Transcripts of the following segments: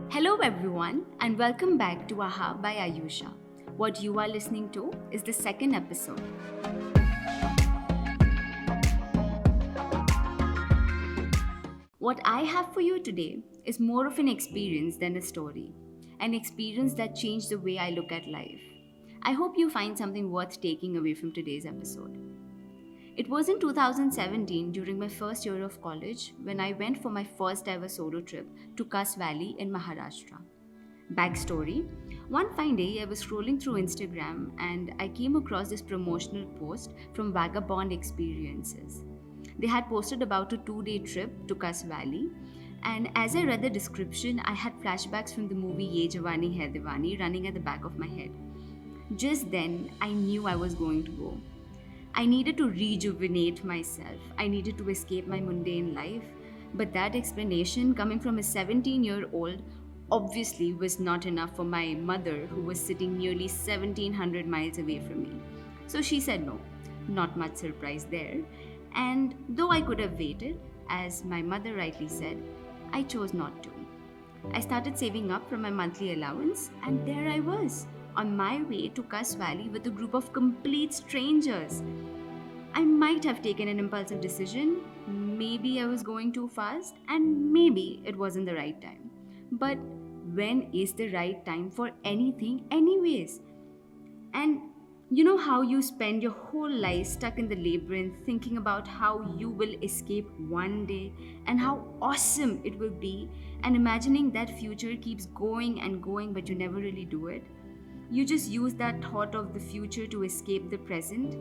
Hello, everyone, and welcome back to Aha by Ayusha. What you are listening to is the second episode. What I have for you today is more of an experience than a story, an experience that changed the way I look at life. I hope you find something worth taking away from today's episode. It was in 2017 during my first year of college when I went for my first ever solo trip to Kas Valley in Maharashtra. Backstory: one fine day, I was scrolling through Instagram and I came across this promotional post from Vagabond Experiences. They had posted about a 2 day trip to Kas Valley, and as I read the description, I had flashbacks from the movie Ye Jawani Hai Diwani running at the back of my head. Just then, I knew I was going to go. I needed to rejuvenate myself. I needed to escape my mundane life. But that explanation, coming from a 17-year-old, obviously was not enough for my mother, who was sitting nearly 1700 miles away from me. So she said no. Not much surprise there. And though I could have waited, as my mother rightly said, I chose not to. I started saving up from my monthly allowance, and there I was, on my way to Kas Valley with a group of complete strangers. I might have taken an impulsive decision, maybe I was going too fast, and maybe it wasn't the right time. But when is the right time for anything, anyways? And you know how you spend your whole life stuck in the labyrinth thinking about how you will escape one day and how awesome it will be, and imagining that future keeps going and going, but you never really do it? You just use that thought of the future to escape the present.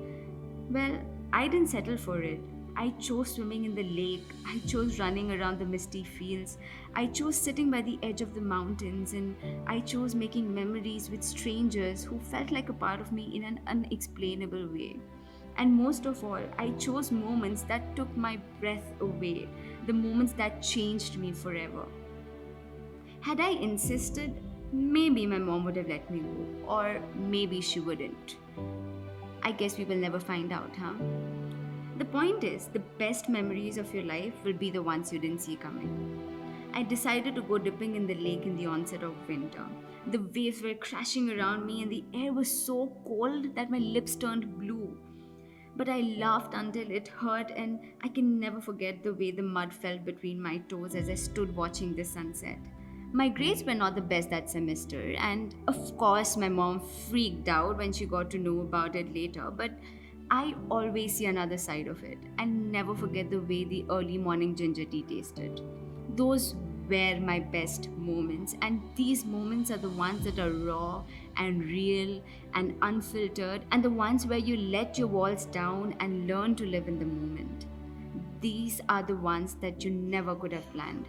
Well, I didn't settle for it. I chose swimming in the lake. I chose running around the misty fields. I chose sitting by the edge of the mountains. And I chose making memories with strangers who felt like a part of me in an unexplainable way. And most of all, I chose moments that took my breath away, the moments that changed me forever. Had I insisted, maybe my mom would have let me go, or maybe she wouldn't. I guess we will never find out, huh? The point is, the best memories of your life will be the ones you didn't see coming. I decided to go dipping in the lake in the onset of winter. The waves were crashing around me, and the air was so cold that my lips turned blue. But I laughed until it hurt, and I can never forget the way the mud felt between my toes as I stood watching the sunset. My grades were not the best that semester, and of course, my mom freaked out when she got to know about it later. But I always see another side of it and never forget the way the early morning ginger tea tasted. Those were my best moments, and these moments are the ones that are raw and real and unfiltered, and the ones where you let your walls down and learn to live in the moment. These are the ones that you never could have planned.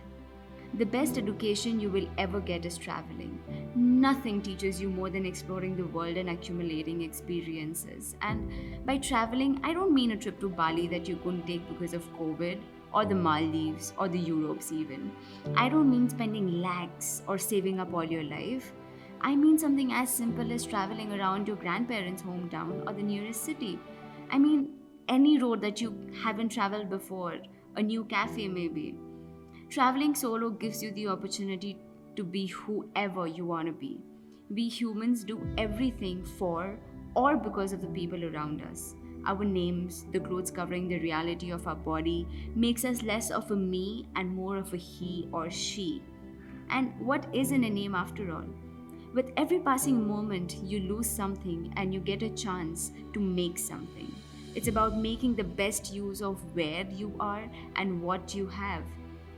The best education you will ever get is traveling. Nothing teaches you more than exploring the world and accumulating experiences. And by traveling, I don't mean a trip to Bali that you couldn't take because of COVID, or the Maldives, or the Europes even. I don't mean spending lakhs or saving up all your life. I mean something as simple as traveling around your grandparents' hometown or the nearest city. I mean any road that you haven't traveled before, a new cafe maybe. Traveling solo gives you the opportunity to be whoever you want to be. We humans do everything for or because of the people around us. Our names, the clothes covering the reality of our body, makes us less of a me and more of a he or she. And what isn't a name after all? With every passing moment, you lose something and you get a chance to make something. It's about making the best use of where you are and what you have.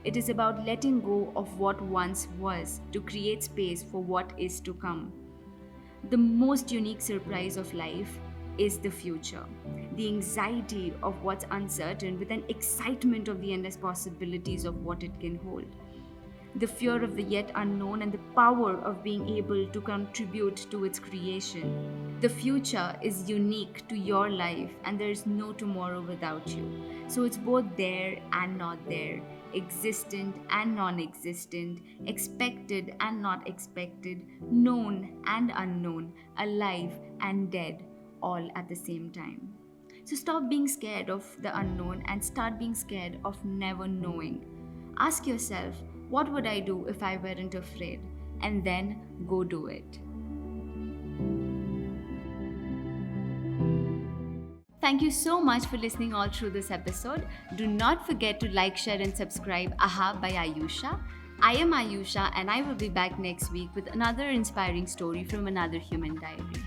It is about letting go of what once was to create space for what is to come. The most unique surprise of life is the future. The anxiety of what's uncertain with an excitement of the endless possibilities of what it can hold. The fear of the yet unknown and the power of being able to contribute to its creation. The future is unique to your life, and there is no tomorrow without you. So it's both there and not there, existent and non existent, expected and not expected, known and unknown, alive and dead, all at the same time. So stop being scared of the unknown and start being scared of never knowing. Ask yourself, What would I do if I weren't afraid? And then go do it. Thank you so much for listening all through this episode. Do not forget to like, share, and subscribe Aha by Ayusha. I am Ayusha, and I will be back next week with another inspiring story from another human diary.